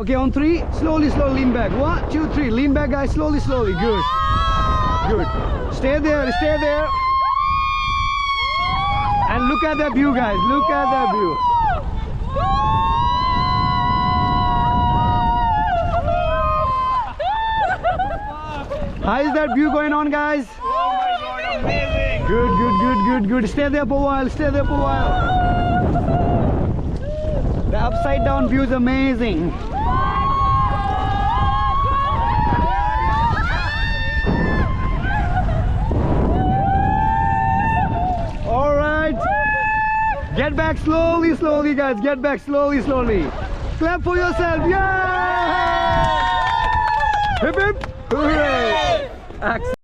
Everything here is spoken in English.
Okay, on three, slowly, slowly lean back. 1, 2, 3. Lean back, guys. Slowly, slowly. Good. Good. Stay there. Stay there. And look at that view, guys. Look at that view. How is that view going on, guys? Oh my god, amazing! Good, good, good, good, good. Stay there for a while. Stay there for a while. The upside down view is amazing. All right. Get back slowly, slowly, guys. Get back slowly, slowly. Clap for yourself. Yeah! Hip hip. Hooray! Excellent.